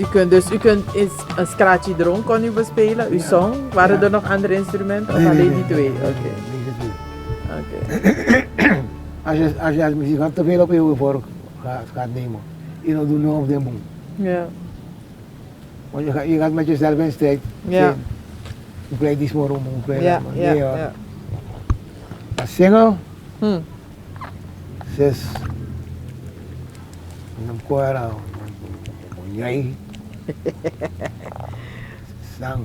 u kunt een scratchy dron kon u bespelen, u zong. Waren er nog andere instrumenten of Nee, alleen nee, die twee? nee, Oké. deze twee. Oké. Als je als muziek gaat te veel op je vork gaat nemen, je doet nu op de boom. Ja. Want je gaat met jezelf in strijd. Ja. Hoe krijg je die smoor om? Hoe krijg je Ja, dat? ja, Nee, hoor. ja. Als zingen, Hm. 6. En dan koera. Jij. Zang.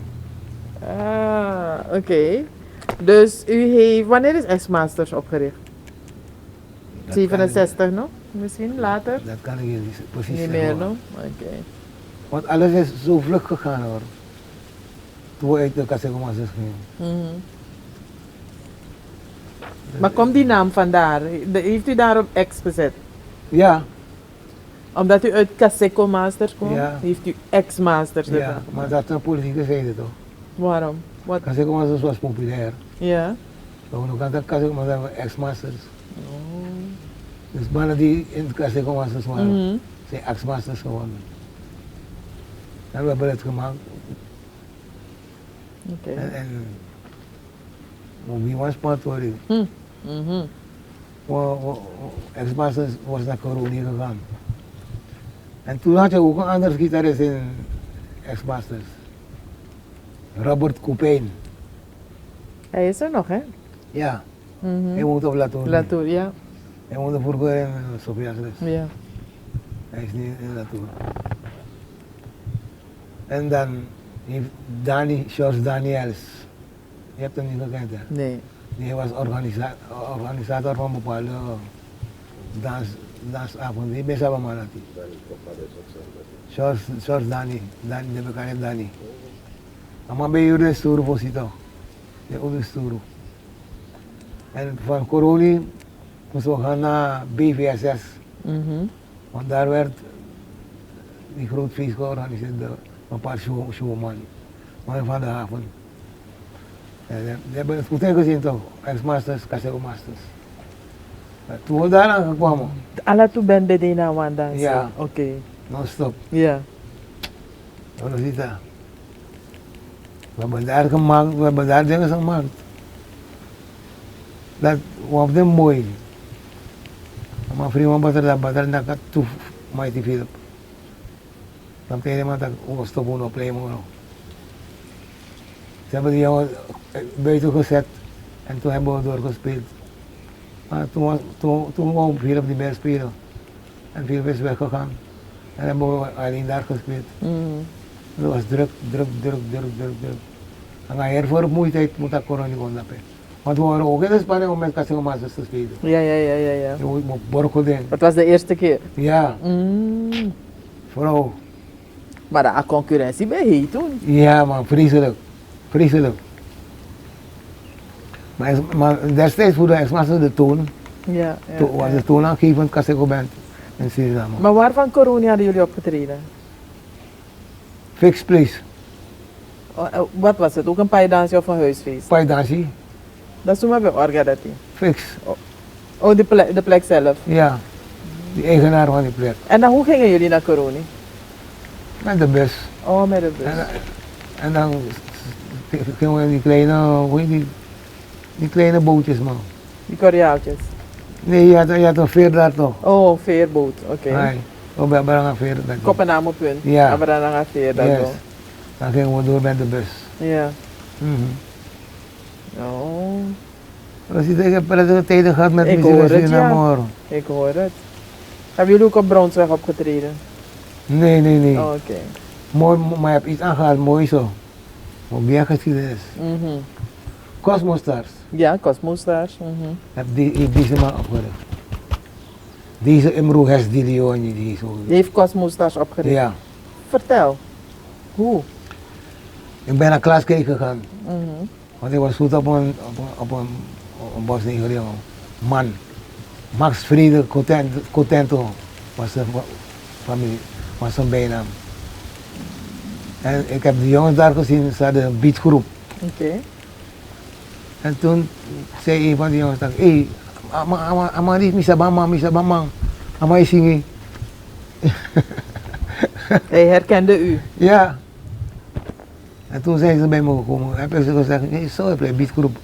Oké. Dus u heeft, wanneer is X-Masters opgericht? Dat 67 nog? Misschien later? Dat kan ik je niet precies Niet zeggen. meer hoor. nog? Oké. Want alles is zo vlug gegaan hoor. Toen we uit de Casecomases gingen. Mhm. Maar komt die naam vandaar? Heeft u daarop X gezet? Ja, Omdat u uit Caseco Masters komt? Ja. Heeft u X-Masters ja, ervan? maar dat is een politieke zijde toch. Waarom? Wat? Casecomases was populair. Ja. Ook aan de Casecomases hebben we ex-masters. Oh. Dus mannen die in de Casecomases waren, Mhm. zijn ex-masters geworden. En we hebben het gemaakt. Oké. En wie was part worden. Hm. Mhm. Ex-masters was naar Coroni gegaan. En toen had je ook een andere gitarist in ex-masters. Robert Coupijn. Hij is er nog, hè? Ja, Mhm. hij woont op Latour. Latour, ja. Hij woonde vroeger in Sofia's Rest. Ja. Hij is nu in Latour. En dan heeft George Daniels. Je hebt hem niet gekend, hè? Nee. Hij was organisator van bepaalde dansavonden. Die mensen hebben maar dat. George Dani, de bekende Dani. Maar bij jullie is stoer voor toch? De oude stoer. En van Coroni moesten we gaan naar BVSS. Mhm. Want daar werd die groot feest georganiseerd door een paar showman. Maar van de haven. En die hebben het goed ingezien toch? Ex-masters, Caseo Masters. Toen we daar aangekomen, Alla tu ben bedena wanda. Ja. Oké. non-stop. Ja. We hebben daar gemaakt, we hebben daar dingen gemaakt. Dat was hem mooi. Maar vrienden bater dat ik toe mij te veel. Dan tegen iemand dat ik stoppen op play mono. Ze hebben die jongen buiten gezet en toen hebben we doorgespeeld. Maar toen wou Philip niet meer spelen. En Philip is weggegaan. En hebben we alleen daar gespeeld. Mhm. Dat was druk. En als je ervoor vermoeidheid moet dat corona niet onderpen. Want we waren ook in de spanning om met Casino Masters te spelen. Ja. Je moet borrelen. Dat was de eerste keer. Ja, Mm. vooral. Maar de concurrentie bij heet toen. Ja man, vreselijk. Maar destijds voor de ex-master de toon, Ja. toen was de toonaangevend Casino Band in Suriname. Maar waarvan corona hadden jullie opgetreden? Fix place, Wat was het? Ook een paidansje of een huisfeest? paidansi, Dat is toen maar bij Orga dat die. fix. Oh, de plek zelf. Ja, die eigenaar van die plek. En dan hoe gingen jullie naar corona? Met de bus. Oh, met de bus. En dan gingen we in die kleine, hoe heet die kleine bootjes man. Die Koreaantjes. Nee, je had een veer daar toch? Oh, veerboot. Oké. Nee, we hebben een veer. Koppennamenpunt. Ja. Maar dan gaan veer dat Yes. wel. Dan gingen we door met de bus. Ja. Mhm. Oh, Dus ik heb prettige tijden gehad met Ik muziek hoor in het, Suriname ja. hoor. ik hoor het. Hebben jullie ook op Brownsweg opgetreden? Nee. Oh, oké. Mooi, maar je hebt iets aangehad, mooi zo. Ook die geschiedenis. Mhm. Cosmos Stars, Ja, Cosmostars. Mhm. heeft deze man opgericht. Deze Imro Hes Di Leoni, die is zo. Die heeft Cosmostars opgericht. Ja, Vertel. Hoe? ik ben naar Klaaskerk gegaan. Mhm. Want ik was goed op een Bos-Nigeriaan man. Max Friede Cotento was zijn familie, was zijn bijnaam. En ik heb de jongens daar gezien, ze hadden een beatgroep. Oké. En toen zei een van die jongens, hé, Amari, misabamang, Amari zingen. Hij herkende u. Ja. En toen zijn ze bij me gekomen. Heb ik ze gezegd, nee, zo heb je beatgroep.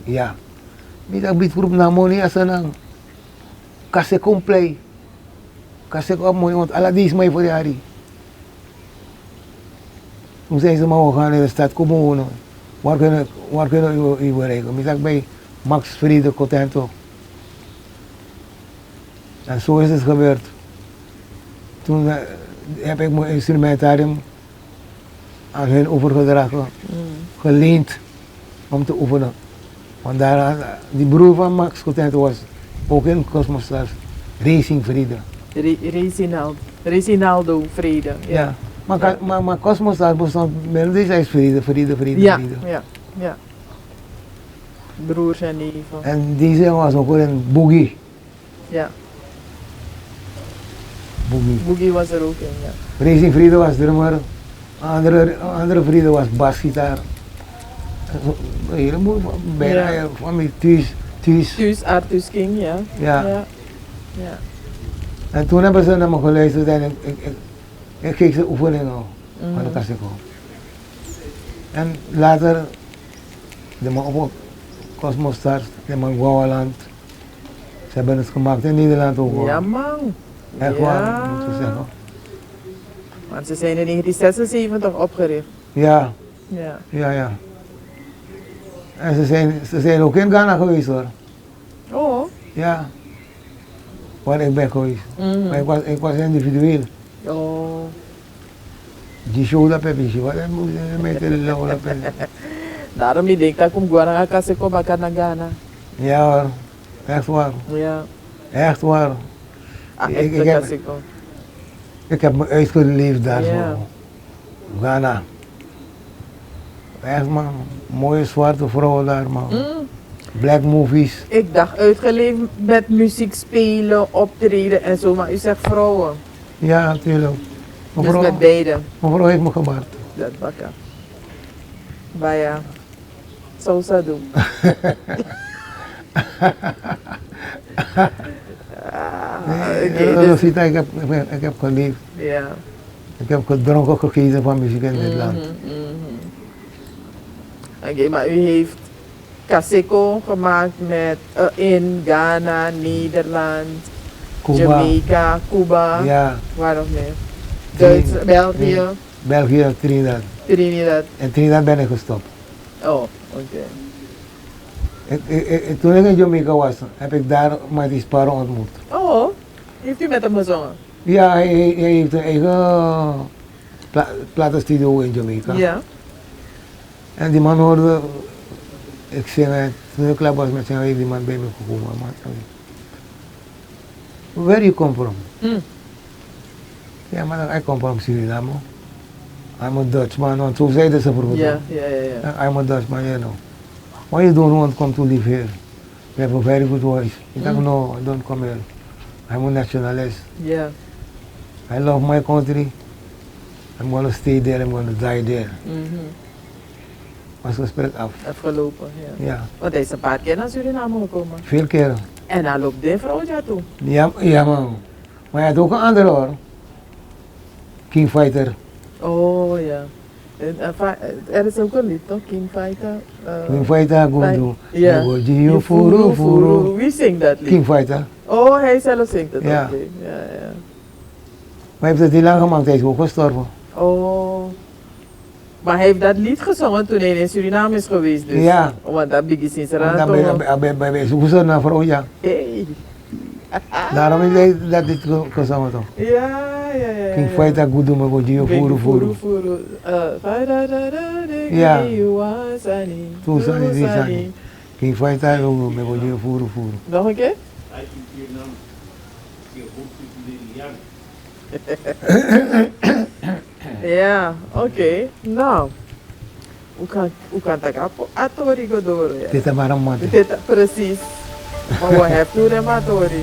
Ja. Niet dat beatgroep naar money als een kase complay. Kase op mooi, want alle die is mij voor de Harry. Toen zijn ze maar gegaan in de stad komen wonen. Waar kunnen we u bereiken? Ik zeg bij Max Friede Contento. En zo is het gebeurd. Toen heb ik mijn instrumentarium aan hen overgedragen, geleend om te oefenen. Want daar, die broer van Max Contento was ook in Cosmos Stars, Racing Friede. Reginaldo Vrede. Ja. Maar Cosmos Stars bestond melodisch als Friede. Ja, ja. Broers en neven. En deze was ook een boogie. Ja, Boogie. Boogie was er ook in, ja. Racing Friede was drummer, andere Friede was basgitaar. Een heleboel bijna Ja. van mij thuis. Thuis Artus King, ja. Ja. Ja. En toen hebben ze naar me geluisterd en ik keek ze oefeningen van de Kaseko. En later, de man op Cosmos Stars, de man Gouwaland, ze hebben het gemaakt in Nederland ook hoor. Ja, man. Echt waar, moet ik zeggen. Want ze zijn in 1976 opgericht. Ja, Ja. ja. En ze zijn ook in Ghana geweest hoor. Oh. Ja. Waar ik ben geweest. Mhm. Maar ik was individueel. Oh. Die show dat heb je, wat moet je met de lauw dat heb. Daarom ik denk dat ik kom guarana kaseko baka na Ghana. Ja hoor, echt waar. Ja. Echt waar. Ah, Ik echte heb- kaseko. Ik heb me uitgeleefd daarvoor. Ja. Ghana. Echt man, mooie zwarte vrouwen daar man. Mm. Black movies. Ik dacht uitgeleefd met muziek spelen, optreden en zo, maar u zegt vrouwen. Ja, natuurlijk. Dus met beide. Mevrouw heeft me gebaard. Dat bakken. Baya. Zo zou doen. Dus, Ik heb geleefd. ja. Ik heb gedronken gegeten van muziek in dit land. Oké, maar u heeft Kaseko gemaakt met in Ghana, Nederland, Cuba. Jamaica, Cuba, Ja, waar nog meer? Duitsland, België, België, Trinidad. Trinidad. In Trinidad ben ik gestopt. Oh, oké. Toen ik in Jamaica was, heb ik daar Mighty Sparrow ontmoet. Oh, heeft u met hem gezongen? Ja, hij heeft een eigen platenstudio in Jamaica. Ja. En die man hoorde ik zingen, toen ik klaar was met zingen, heeft die man bij me gekomen. Man, where you come from? Mm. Ja, maar I come from Suriname. I'm a Dutchman, want zo zeiden ze vroeger. Ja. I'm a Dutchman, you know. Why you don't want to come to live here? You have a very good voice. Ik dacht, no, don't come here. I'm a nationalist. Ja. I love my country. I'm going to stay there, I'm going to die there. Was het gesprek af. Afgelopen, ja. Ja, Want hij is een paar keer naar Suriname gekomen. veel keren. En hij loopt de vrouw ja toe. Ja man. Maar hij had ook een andere hoor. King Fighter. Oh ja. Er is ook een lied toch? King Fighter. King Fighter, go do. Ja. Go Gio Furu Furu. Wie zingt dat lied? King Fighter. Oh, hij zelf zingt het Ja. ook. Ja. Maar hij heeft het niet lang gemaakt, hij is ook gestorven. Oh. Maar hij heeft dat lied gezongen toen hij in Suriname is geweest dus. Ja. Want dat Biggie Sinsera Dan bij zoeken ze naar vrouw, ja. Hey. Daarom is hij dat dit gezongen toch. Ja. King Fighter, go do, maar go Gio Furu Furu. Ja. Toen zijn die zijn. King Fighter, go do, maar go Gio Furu Furu. Nog een keer? Ja, oké. Nou. Hoe kan dat atori godoro ja? Dit is maar een man. Precies. Maar we hebben toen een atori.